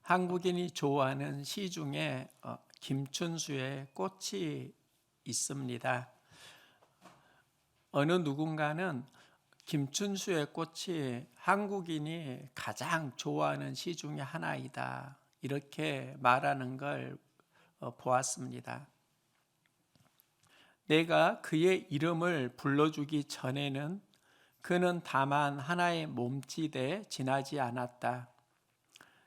한국인이 좋아하는 시 중에 김춘수의 꽃이 있습니다. 어느 누군가는 김춘수의 꽃이 한국인이 가장 좋아하는 시 중에 하나이다, 이렇게 말하는 걸 보았습니다. 내가 그의 이름을 불러주기 전에는 그는 다만 하나의 몸짓에 지나지 않았다.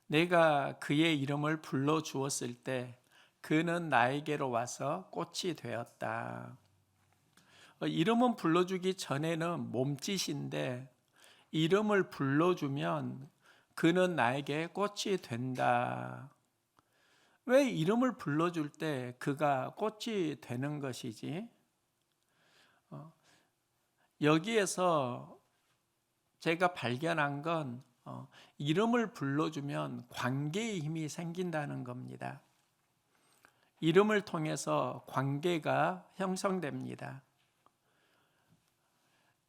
내가 그의 이름을 불러주었을 때 그는 나에게로 와서 꽃이 되었다. 이름은 불러주기 전에는 몸짓인데 이름을 불러주면 그는 나에게 꽃이 된다. 왜 이름을 불러줄 때 그가 꽃이 되는 것이지? 여기에서 제가 발견한 건 이름을 불러주면 관계의 힘이 생긴다는 겁니다. 이름을 통해서 관계가 형성됩니다.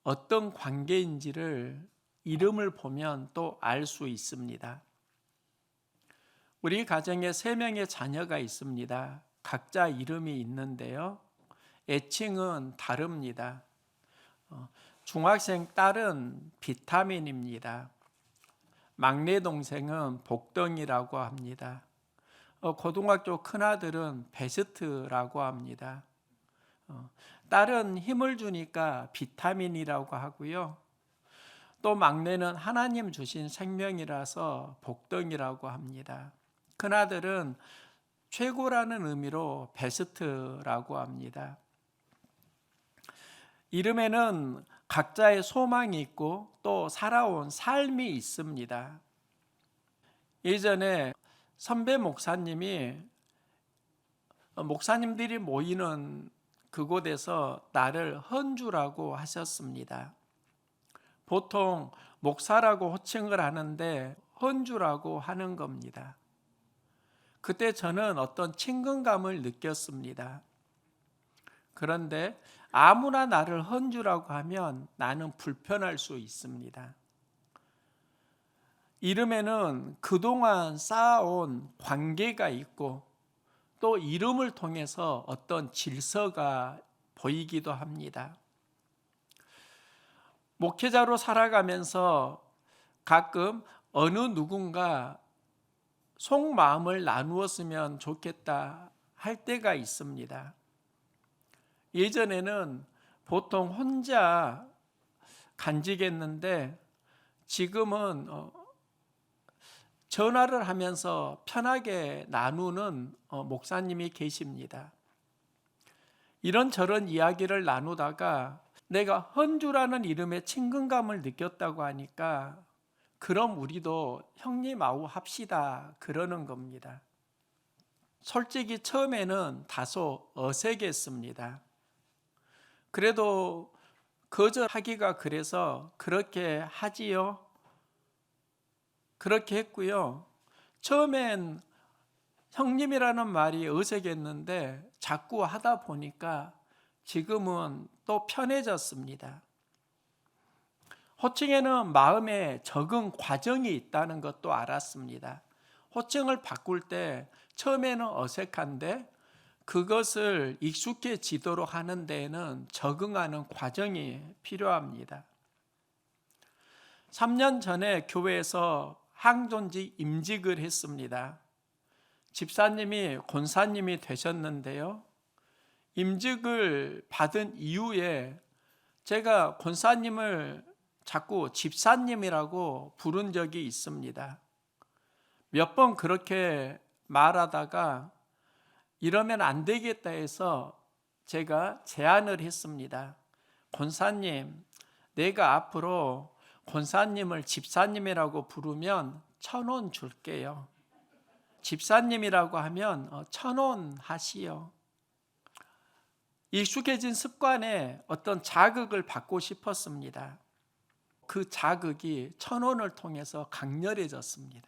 어떤 관계인지를 이름을 보면 또 알 수 있습니다. 우리 가정에 3명의 자녀가 있습니다. 각자 이름이 있는데요, 애칭은 다릅니다. 중학생 딸은 비타민입니다. 막내 동생은 복덩이라고 합니다. 고등학교 큰아들은 베스트라고 합니다. 딸은 힘을 주니까 비타민이라고 하고요. 또 막내는 하나님 주신 생명이라서 복덩이라고 합니다. 큰아들은 최고라는 의미로 베스트라고 합니다. 이름에는 각자의 소망이 있고 또 살아온 삶이 있습니다. 예전에 선배 목사님들이 모이는 그곳에서 나를 헌주라고 하셨습니다. 보통 목사라고 호칭을 하는데 헌주라고 하는 겁니다. 그때 저는 어떤 친근감을 느꼈습니다. 그런데 아무나 나를 헌주라고 하면 나는 불편할 수 있습니다. 이름에는 그동안 쌓아온 관계가 있고 또 이름을 통해서 어떤 질서가 보이기도 합니다. 목회자로 살아가면서 가끔 어느 누군가 속마음을 나누었으면 좋겠다 할 때가 있습니다. 예전에는 보통 혼자 간직했는데 지금은 전화를 하면서 편하게 나누는 목사님이 계십니다. 이런저런 이야기를 나누다가 내가 헌주라는 이름에 친근감을 느꼈다고 하니까 그럼 우리도 형님 아우 합시다, 그러는 겁니다. 솔직히 처음에는 다소 어색했습니다. 그래도 거절하기가 그래서 그렇게 하지요. 그렇게 했고요. 처음엔 형님이라는 말이 어색했는데 자꾸 하다 보니까 지금은 또 편해졌습니다. 호칭에는 마음의 적응 과정이 있다는 것도 알았습니다. 호칭을 바꿀 때 처음에는 어색한데 그것을 익숙해지도록 하는 데에는 적응하는 과정이 필요합니다. 3년 전에 교회에서 항존지 임직을 했습니다. 집사님이 권사님이 되셨는데요, 임직을 받은 이후에 제가 권사님을 자꾸 집사님이라고 부른 적이 있습니다. 몇 번 그렇게 말하다가 이러면 안 되겠다 해서 제가 제안을 했습니다. 권사님, 내가 앞으로 권사님을 집사님이라고 부르면 1,000원 줄게요. 집사님이라고 하면 1,000원 하시오. 익숙해진 습관에 어떤 자극을 받고 싶었습니다. 그 자극이 1,000원을 통해서 강렬해졌습니다.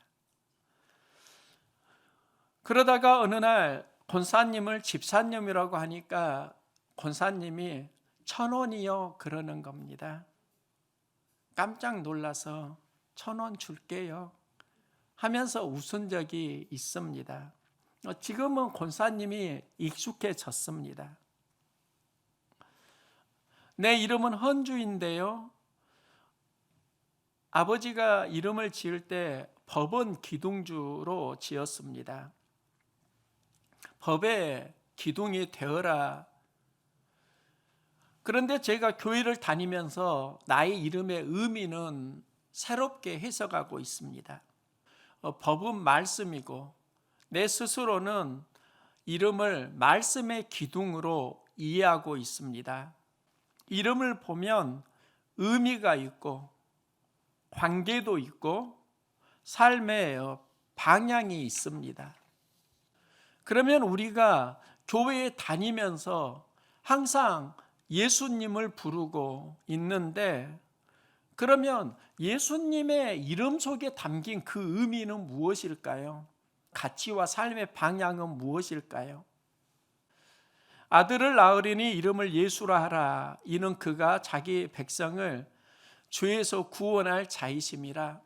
그러다가 어느 날 권사님을 집사님이라고 하니까 권사님이 1,000원이요 그러는 겁니다. 깜짝 놀라서 1,000원 줄게요. 하면서 웃은 적이 있습니다. 지금은 권사님이 익숙해졌습니다. 내 이름은 헌주인데요. 아버지가 이름을 지을 때 법원 기둥주로 지었습니다. 법의 기둥이 되어라. 그런데 제가 교회를 다니면서 나의 이름의 의미는 새롭게 해석하고 있습니다. 법은 말씀이고 내 스스로는 이름을 말씀의 기둥으로 이해하고 있습니다. 이름을 보면 의미가 있고 관계도 있고 삶의 방향이 있습니다. 그러면 우리가 교회에 다니면서 항상 예수님을 부르고 있는데, 그러면 예수님의 이름 속에 담긴 그 의미는 무엇일까요? 가치와 삶의 방향은 무엇일까요? 아들을 낳으리니 이름을 예수라 하라. 이는 그가 자기 백성을 죄에서 구원할 자이심이라.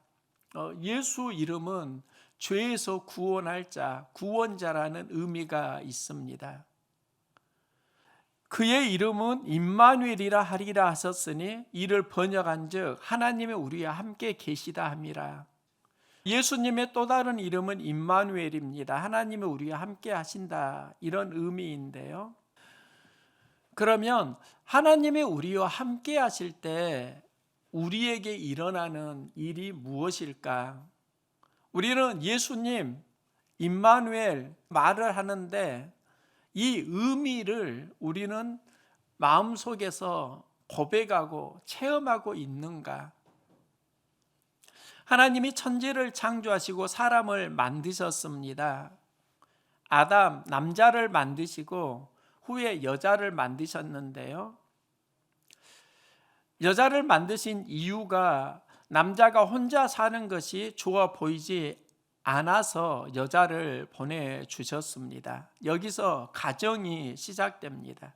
예수 이름은 죄에서 구원할 자, 구원자라는 의미가 있습니다. 그의 이름은 임마누엘이라 하리라 하셨으니 이를 번역한즉 하나님이 우리와 함께 계시다 함이라. 예수님의 또 다른 이름은 임마누엘입니다. 하나님이 우리와 함께 하신다, 이런 의미인데요. 그러면 하나님이 우리와 함께 하실 때 우리에게 일어나는 일이 무엇일까? 우리는 예수님, 임마누엘 말을 하는데 이 의미를 우리는 마음속에서 고백하고 체험하고 있는가? 하나님이 천지를 창조하시고 사람을 만드셨습니다. 아담, 남자를 만드시고 후에 여자를 만드셨는데요. 여자를 만드신 이유가 남자가 혼자 사는 것이 좋아 보이지 않아서 여자를 보내주셨습니다. 여기서 가정이 시작됩니다.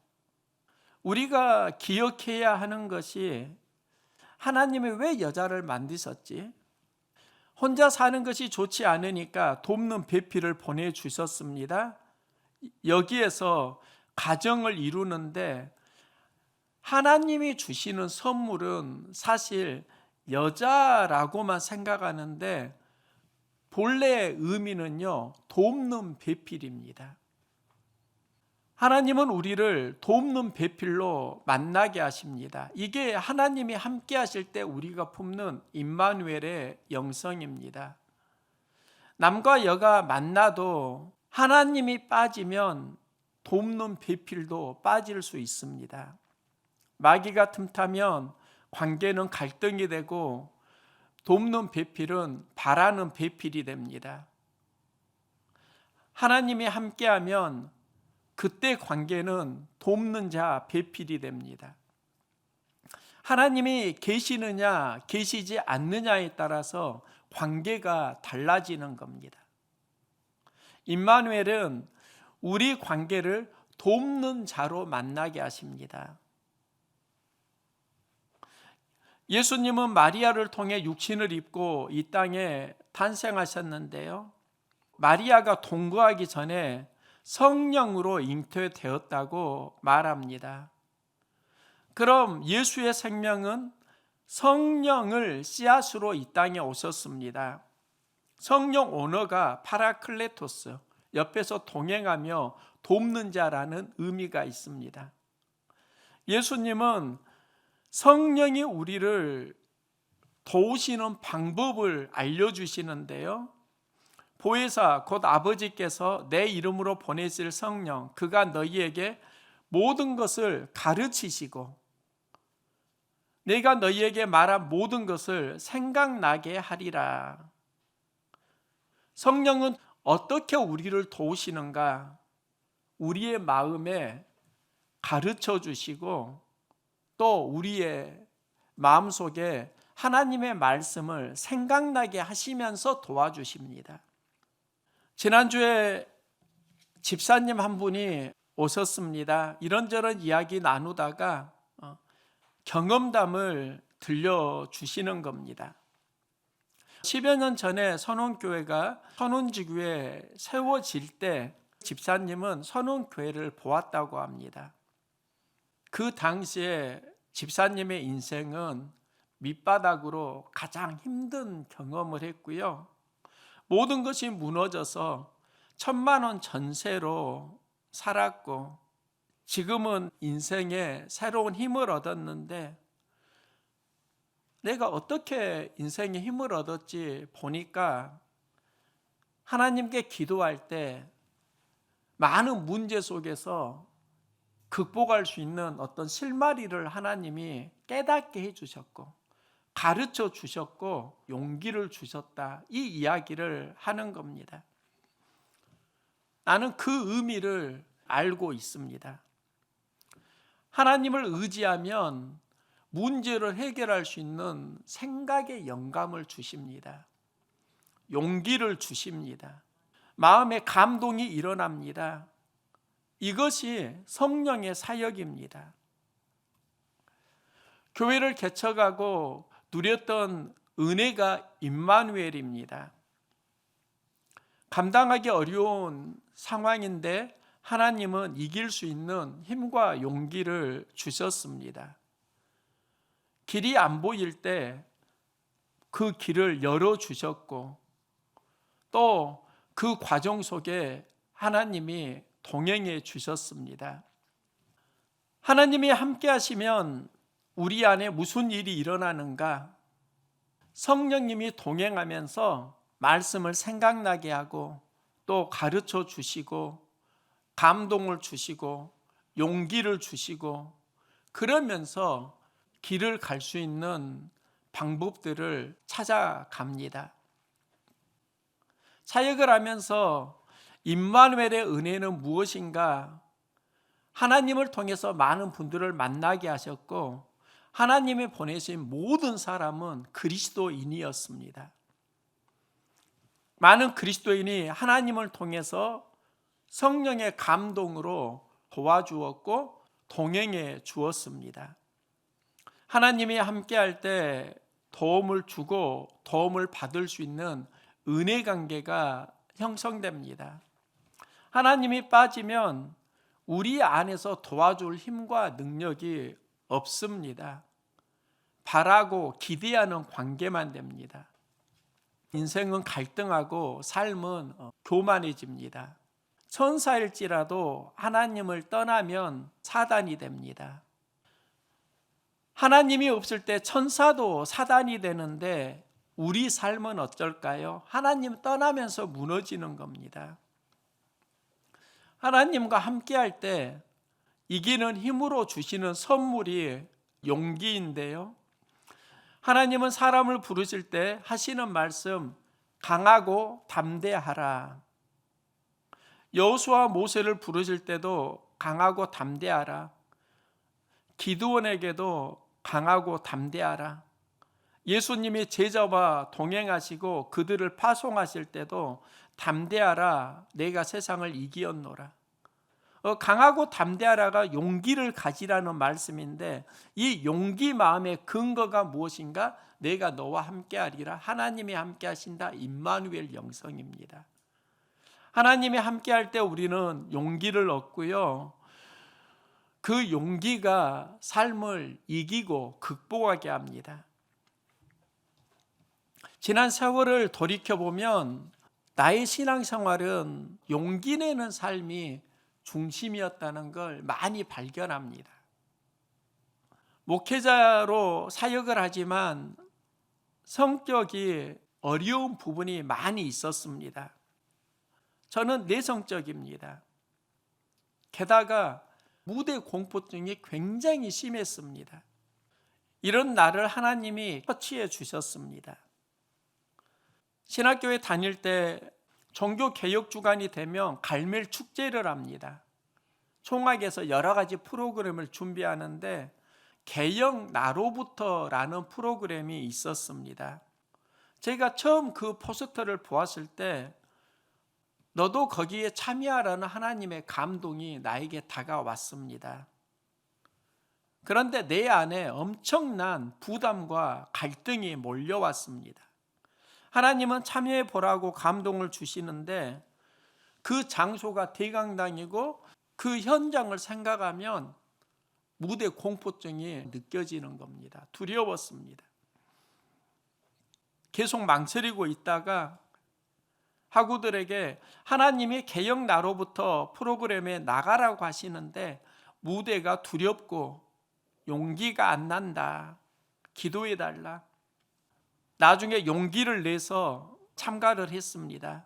우리가 기억해야 하는 것이 하나님이 왜 여자를 만드셨지? 혼자 사는 것이 좋지 않으니까 돕는 배필을 보내주셨습니다. 여기에서 가정을 이루는데 하나님이 주시는 선물은 사실 여자라고만 생각하는데 본래의 의미는요, 돕는 배필입니다. 하나님은 우리를 돕는 배필로 만나게 하십니다. 이게 하나님이 함께 하실 때 우리가 품는 임마누엘의 영성입니다. 남과 여가 만나도 하나님이 빠지면 돕는 배필도 빠질 수 있습니다. 마귀가 틈타면 관계는 갈등이 되고 돕는 배필은 바라는 배필이 됩니다. 하나님이 함께하면 그때 관계는 돕는 자 배필이 됩니다. 하나님이 계시느냐 계시지 않느냐에 따라서 관계가 달라지는 겁니다. 임마누엘은 우리 관계를 돕는 자로 만나게 하십니다. 예수님은 마리아를 통해 육신을 입고 이 땅에 탄생하셨는데요. 마리아가 동거하기 전에 성령으로 잉태되었다고 말합니다. 그럼 예수의 생명은 성령을 씨앗으로 이 땅에 오셨습니다. 성령 언어가 파라클레토스, 옆에서 동행하며 돕는 자라는 의미가 있습니다. 예수님은 성령이 우리를 도우시는 방법을 알려주시는데요. 보혜사 곧 아버지께서 내 이름으로 보내실 성령, 그가 너희에게 모든 것을 가르치시고 내가 너희에게 말한 모든 것을 생각나게 하리라. 성령은 어떻게 우리를 도우시는가? 우리의 마음에 가르쳐 주시고 또 우리의 마음속에 하나님의 말씀을 생각나게 하시면서 도와주십니다. 지난주에 집사님 한 분이 오셨습니다. 이런저런 이야기 나누다가 경험담을 들려주시는 겁니다. 10여 년 전에 선원교회가 선원지구에 세워질 때 집사님은 선원교회를 보았다고 합니다. 그 당시에 집사님의 인생은 밑바닥으로 가장 힘든 경험을 했고요. 모든 것이 무너져서 1,000만 원 전세로 살았고, 지금은 인생에 새로운 힘을 얻었는데, 내가 어떻게 인생에 힘을 얻었지 보니까 하나님께 기도할 때 많은 문제 속에서 극복할 수 있는 어떤 실마리를 하나님이 깨닫게 해주셨고 가르쳐 주셨고 용기를 주셨다, 이 이야기를 하는 겁니다. 나는 그 의미를 알고 있습니다. 하나님을 의지하면 문제를 해결할 수 있는 생각의 영감을 주십니다. 용기를 주십니다. 마음의 감동이 일어납니다. 이것이 성령의 사역입니다. 교회를 개척하고 누렸던 은혜가 임마누엘입니다. 감당하기 어려운 상황인데 하나님은 이길 수 있는 힘과 용기를 주셨습니다. 길이 안 보일 때 그 길을 열어주셨고, 또 그 과정 속에 하나님이 동행해 주셨습니다. 하나님이 함께 하시면 우리 안에 무슨 일이 일어나는가? 성령님이 동행하면서 말씀을 생각나게 하고 또 가르쳐 주시고 감동을 주시고 용기를 주시고, 그러면서 길을 갈 수 있는 방법들을 찾아갑니다. 사역을 하면서 임마누엘의 은혜는 무엇인가? 하나님을 통해서 많은 분들을 만나게 하셨고, 하나님이 보내신 모든 사람은 그리스도인이었습니다. 많은 그리스도인이 하나님을 통해서 성령의 감동으로 도와주었고 동행해 주었습니다. 하나님이 함께할 때 도움을 주고 도움을 받을 수 있는 은혜 관계가 형성됩니다. 하나님이 빠지면 우리 안에서 도와줄 힘과 능력이 없습니다. 바라고 기대하는 관계만 됩니다. 인생은 갈등하고 삶은 교만해집니다. 천사일지라도 하나님을 떠나면 사단이 됩니다. 하나님이 없을 때 천사도 사단이 되는데 우리 삶은 어쩔까요? 하나님 떠나면서 무너지는 겁니다. 하나님과 함께할 때 이기는 힘으로 주시는 선물이 용기인데요. 하나님은 사람을 부르실 때 하시는 말씀, 강하고 담대하라. 여호수아 모세를 부르실 때도 강하고 담대하라. 기드온에게도 강하고 담대하라. 예수님이 제자와 동행하시고 그들을 파송하실 때도 담대하라, 내가 세상을 이기었노라. 강하고 담대하라가 용기를 가지라는 말씀인데, 이 용기 마음의 근거가 무엇인가? 내가 너와 함께하리라. 하나님이 함께하신다. 임마누엘 영성입니다. 하나님이 함께할 때 우리는 용기를 얻고요, 그 용기가 삶을 이기고 극복하게 합니다. 지난 세월을 돌이켜보면 나의 신앙생활은 용기 내는 삶이 중심이었다는 걸 많이 발견합니다. 목회자로 사역을 하지만 성격이 어려운 부분이 많이 있었습니다. 저는 내성적입니다. 게다가 무대 공포증이 굉장히 심했습니다. 이런 나를 하나님이 터치해 주셨습니다. 신학교에 다닐 때 종교 개혁 주간이 되면 갈멜 축제를 합니다. 총학에서 여러 가지 프로그램을 준비하는데 개혁 나로부터라는 프로그램이 있었습니다. 제가 처음 그 포스터를 보았을 때 너도 거기에 참여하라는 하나님의 감동이 나에게 다가왔습니다. 그런데 내 안에 엄청난 부담과 갈등이 몰려왔습니다. 하나님은 참여해 보라고 감동을 주시는데 그 장소가 대강당이고 그 현장을 생각하면 무대 공포증이 느껴지는 겁니다. 두려웠습니다. 계속 망설이고 있다가 학우들에게 하나님이 개혁 나로부터 프로그램에 나가라고 하시는데 무대가 두렵고 용기가 안 난다. 기도해 달라. 나중에 용기를 내서 참가를 했습니다.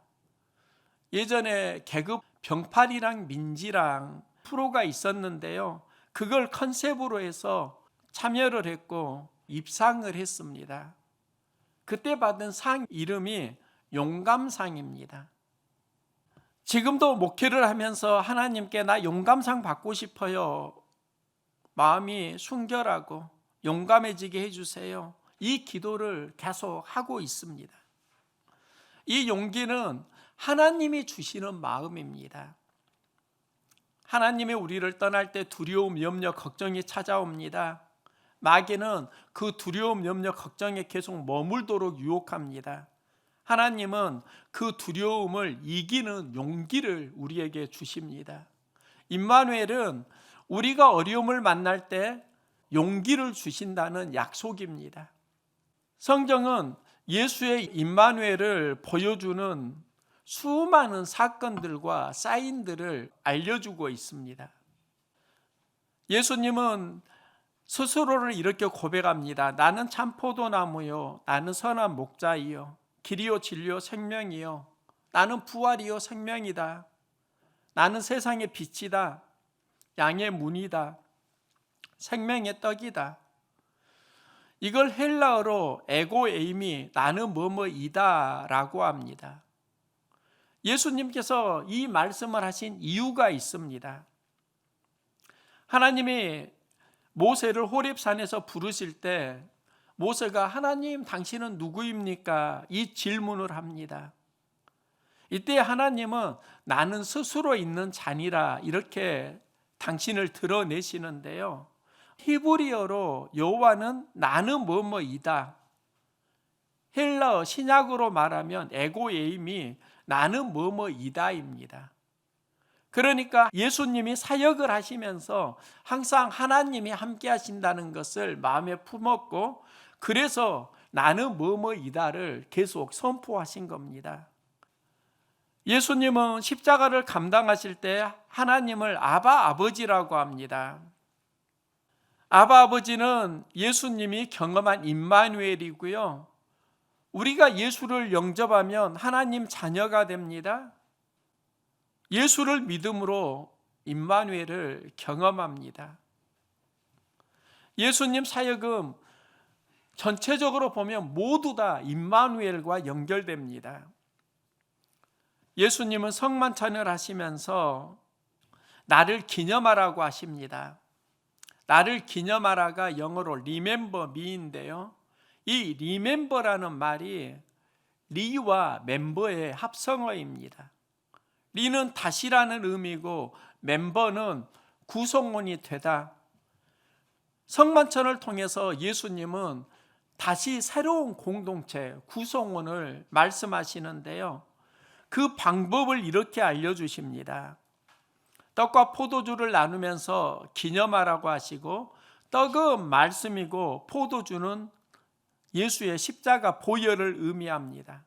예전에 계급 병팔이랑 민지랑 프로가 있었는데요. 그걸 컨셉으로 해서 참여를 했고 입상을 했습니다. 그때 받은 상 이름이 용감상입니다. 지금도 목회를 하면서 하나님께 나 용감상 받고 싶어요. 마음이 순결하고 용감해지게 해주세요. 이 기도를 계속 하고 있습니다. 이 용기는 하나님이 주시는 마음입니다. 하나님이 우리를 떠날 때 두려움, 염려, 걱정이 찾아옵니다. 마귀는 그 두려움, 염려, 걱정에 계속 머물도록 유혹합니다. 하나님은 그 두려움을 이기는 용기를 우리에게 주십니다. 임마누엘은 우리가 어려움을 만날 때 용기를 주신다는 약속입니다. 성경은 예수의 임마누엘을 보여주는 수많은 사건들과 사인들을 알려주고 있습니다. 예수님은 스스로를 이렇게 고백합니다. 나는 참 포도나무요, 나는 선한 목자이요, 길이요 진리요 생명이요, 나는 부활이요 생명이다, 나는 세상의 빛이다, 양의 문이다, 생명의 떡이다. 이걸 헬라어로 에고에임이 나는 뭐뭐이다 라고 합니다. 예수님께서 이 말씀을 하신 이유가 있습니다. 하나님이 모세를 호렙산에서 부르실 때 모세가 하나님 당신은 누구입니까? 이 질문을 합니다. 이때 하나님은 나는 스스로 있는 자니라 이렇게 당신을 드러내시는데요. 히브리어로 여호와는 나는 뭐뭐이다. 헬라어 신약으로 말하면 에고에임이 나는 뭐뭐이다입니다. 그러니까 예수님이 사역을 하시면서 항상 하나님이 함께 하신다는 것을 마음에 품었고 그래서 나는 뭐뭐이다를 계속 선포하신 겁니다. 예수님은 십자가를 감당하실 때 하나님을 아바 아버지라고 합니다. 아바 아버지는 예수님이 경험한 임마누엘이고요. 우리가 예수를 영접하면 하나님 자녀가 됩니다. 예수를 믿음으로 임마누엘을 경험합니다. 예수님 사역은 전체적으로 보면 모두 다 임마누엘과 연결됩니다. 예수님은 성만찬을 하시면서 나를 기념하라고 하십니다. 나를 기념하라가 영어로 remember me인데요. 이 remember라는 말이 리와 멤버의 합성어입니다. 리는 다시라는 의미고 멤버는 구성원이 되다. 성만찬을 통해서 예수님은 다시 새로운 공동체, 구성원을 말씀하시는데요. 그 방법을 이렇게 알려주십니다. 떡과 포도주를 나누면서 기념하라고 하시고 떡은 말씀이고 포도주는 예수의 십자가 보혈을 의미합니다.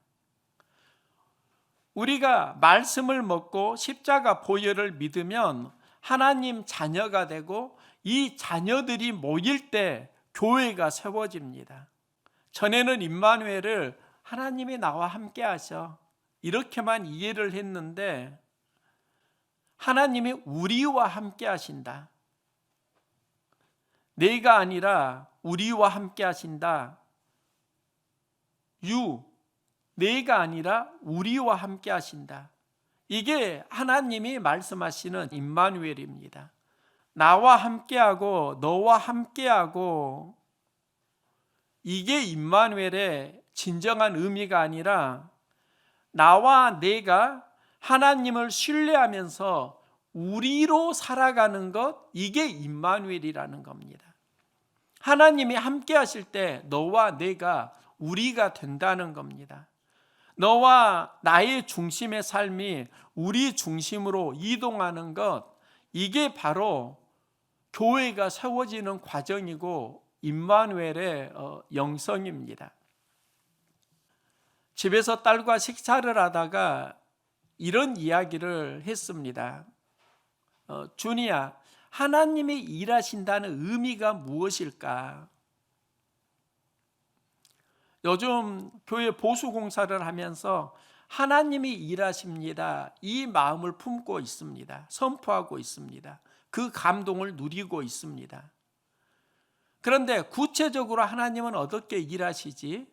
우리가 말씀을 먹고 십자가 보혈을 믿으면 하나님 자녀가 되고 이 자녀들이 모일 때 교회가 세워집니다. 전에는 임마누엘을 하나님이 나와 함께 하셔 이렇게만 이해를 했는데 하나님이 우리와 함께 하신다. 내가 아니라 우리와 함께 하신다. 내가 아니라 우리와 함께 하신다. 이게 하나님이 말씀하시는 임마누엘입니다. 나와 함께하고 너와 함께하고 이게 임마누엘의 진정한 의미가 아니라 나와 내가 하나님을 신뢰하면서 우리로 살아가는 것, 이게 임마누엘이라는 겁니다. 하나님이 함께 하실 때 너와 내가 우리가 된다는 겁니다. 너와 나의 중심의 삶이 우리 중심으로 이동하는 것, 이게 바로 교회가 세워지는 과정이고 임마누엘의 영성입니다. 집에서 딸과 식사를 하다가 이런 이야기를 했습니다. 준이야, 하나님이 일하신다는 의미가 무엇일까? 요즘 교회 보수공사를 하면서 하나님이 일하십니다, 이 마음을 품고 있습니다. 선포하고 있습니다. 그 감동을 누리고 있습니다. 그런데 구체적으로 하나님은 어떻게 일하시지?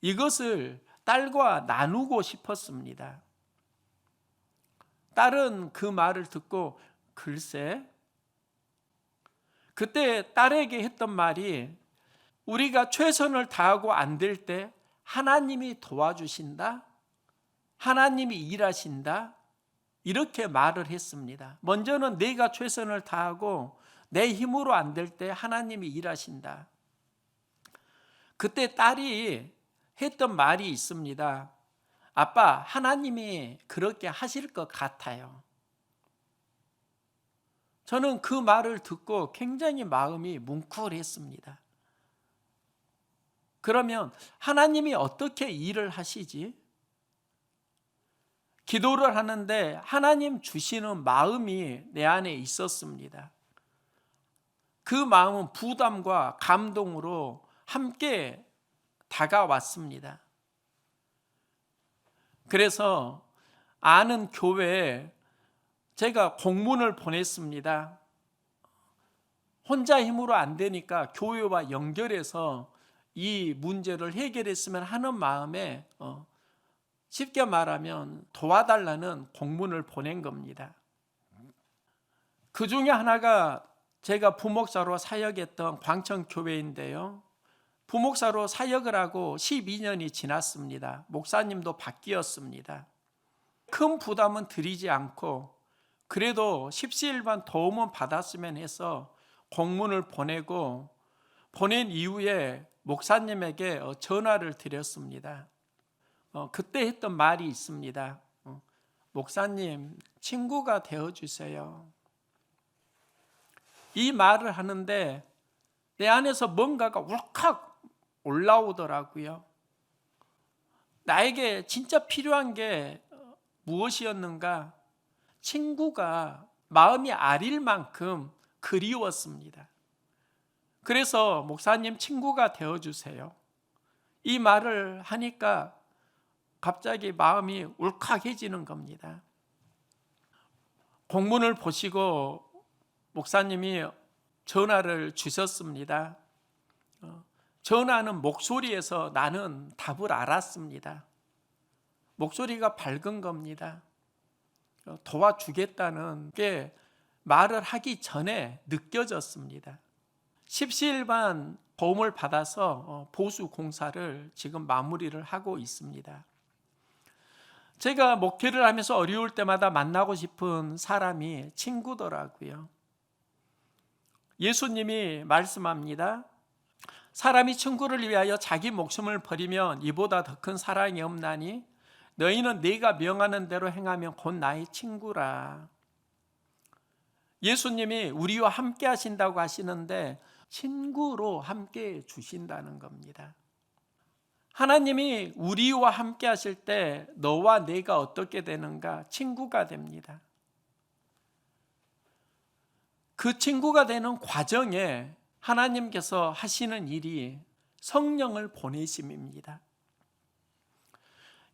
이것을 딸과 나누고 싶었습니다. 딸은 그 말을 듣고 글쎄, 그때 딸에게 했던 말이 우리가 최선을 다하고 안 될 때 하나님이 도와주신다, 하나님이 일하신다, 이렇게 말을 했습니다. 먼저는 내가 최선을 다하고 내 힘으로 안 될 때 하나님이 일하신다. 그때 딸이 했던 말이 있습니다. 아빠, 하나님이 그렇게 하실 것 같아요. 저는 그 말을 듣고 굉장히 마음이 뭉클했습니다. 그러면 하나님이 어떻게 일을 하시지? 기도를 하는데 하나님 주시는 마음이 내 안에 있었습니다. 그 마음은 부담과 감동으로 함께 다가왔습니다. 그래서 아는 교회에 제가 공문을 보냈습니다. 혼자 힘으로 안 되니까 교회와 연결해서 이 문제를 해결했으면 하는 마음에 쉽게 말하면 도와달라는 공문을 보낸 겁니다. 그 중에 하나가 제가 부목사로 사역했던 광천교회인데요. 부목사로 사역을 하고 12년이 지났습니다. 목사님도 바뀌었습니다. 큰 부담은 드리지 않고 그래도 십시일반 도움은 받았으면 해서 공문을 보내고 보낸 이후에 목사님에게 전화를 드렸습니다. 그때 했던 말이 있습니다. 목사님, 친구가 되어주세요. 이 말을 하는데 내 안에서 뭔가가 울컥 올라오더라고요. 나에게 진짜 필요한 게 무엇이었는가? 친구가 마음이 아릴 만큼 그리웠습니다. 그래서 목사님, 친구가 되어주세요. 이 말을 하니까 갑자기 마음이 울컥해지는 겁니다. 공문을 보시고 목사님이 전화를 주셨습니다. 전화하는 목소리에서 나는 답을 알았습니다. 목소리가 밝은 겁니다. 도와주겠다는 게 말을 하기 전에 느껴졌습니다. 십시일반 도움을 받아서 보수 공사를 지금 마무리를 하고 있습니다. 제가 목회를 하면서 어려울 때마다 만나고 싶은 사람이 친구더라고요. 예수님이 말씀합니다. 사람이 친구를 위하여 자기 목숨을 버리면 이보다 더 큰 사랑이 없나니 너희는 내가 명하는 대로 행하면 곧 나의 친구라. 예수님이 우리와 함께 하신다고 하시는데 친구로 함께 주신다는 겁니다. 하나님이 우리와 함께 하실 때 너와 내가 어떻게 되는가? 친구가 됩니다. 그 친구가 되는 과정에 하나님께서 하시는 일이 성령을 보내심입니다.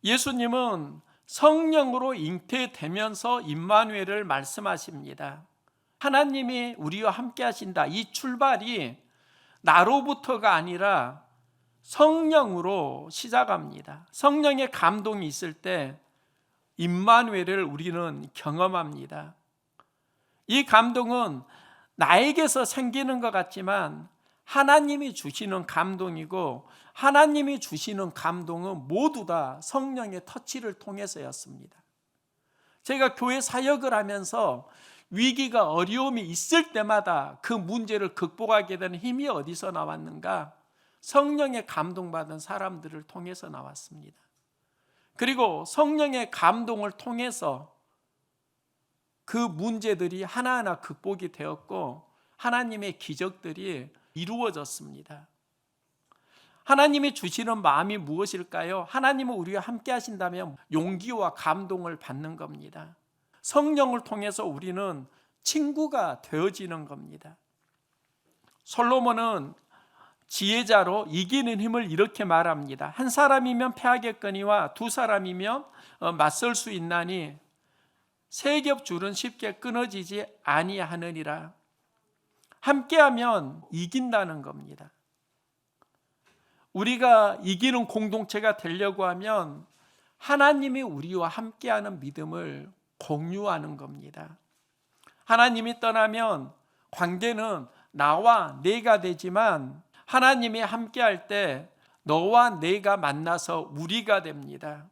예수님은 성령으로 잉태되면서 임마누엘을 말씀하십니다. 하나님이 우리와 함께 하신다. 이 출발이 나로부터가 아니라 성령으로 시작합니다. 성령의 감동이 있을 때 임마누엘을 우리는 경험합니다. 이 감동은 나에게서 생기는 것 같지만 하나님이 주시는 감동이고 하나님이 주시는 감동은 모두 다 성령의 터치를 통해서였습니다. 제가 교회 사역을 하면서 위기가 어려움이 있을 때마다 그 문제를 극복하게 되는 힘이 어디서 나왔는가? 성령의 감동받은 사람들을 통해서 나왔습니다. 그리고 성령의 감동을 통해서 그 문제들이 하나하나 극복이 되었고 하나님의 기적들이 이루어졌습니다. 하나님이 주시는 마음이 무엇일까요? 하나님은 우리와 함께 하신다면 용기와 감동을 받는 겁니다. 성령을 통해서 우리는 친구가 되어지는 겁니다. 솔로몬은 지혜자로 이기는 힘을 이렇게 말합니다. 한 사람이면 패하겠거니와 두 사람이면 맞설 수 있나니 세 겹 줄은 쉽게 끊어지지 아니하느니라. 함께하면 이긴다는 겁니다. 우리가 이기는 공동체가 되려고 하면 하나님이 우리와 함께하는 믿음을 공유하는 겁니다. 하나님이 떠나면 관계는 나와 내가 되지만 하나님이 함께할 때 너와 내가 만나서 우리가 됩니다.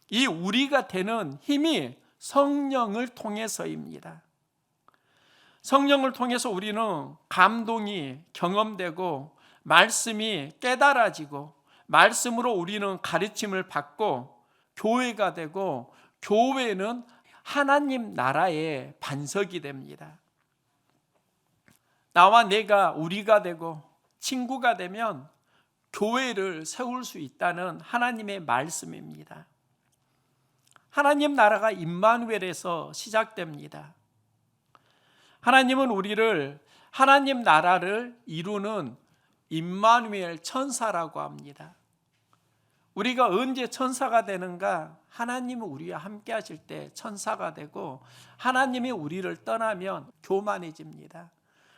이 우리가 되는 힘이 성령을 통해서입니다. 성령을 통해서 우리는 감동이 경험되고 말씀이 깨달아지고 말씀으로 우리는 가르침을 받고 교회가 되고 교회는 하나님 나라의 반석이 됩니다. 나와 내가 우리가 되고 친구가 되면 교회를 세울 수 있다는 하나님의 말씀입니다. 하나님 나라가 임마누엘에서 시작됩니다. 하나님은 우리를 하나님 나라를 이루는 임마누엘 천사라고 합니다. 우리가 언제 천사가 되는가? 하나님은 우리와 함께 하실 때 천사가 되고 하나님이 우리를 떠나면 교만해집니다.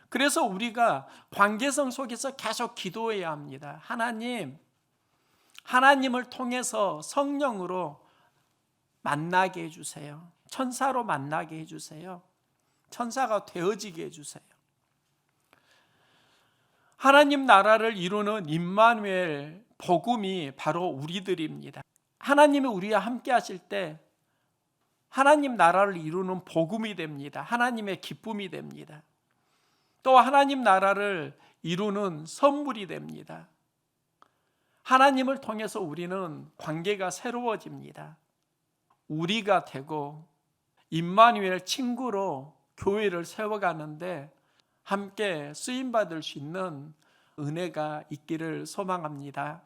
그래서 우리가 관계성 속에서 계속 기도해야 합니다. 하나님을 통해서 성령으로 만나게 해주세요. 천사로 만나게 해주세요. 천사가 되어지게 해주세요. 하나님 나라를 이루는 임마누엘 복음이 바로 우리들입니다. 하나님이 우리와 함께 하실 때 하나님 나라를 이루는 복음이 됩니다. 하나님의 기쁨이 됩니다. 또 하나님 나라를 이루는 선물이 됩니다. 하나님을 통해서 우리는 관계가 새로워집니다. 우리가 되고 임마누엘 친구로 교회를 세워가는데 함께 쓰임받을 수 있는 은혜가 있기를 소망합니다.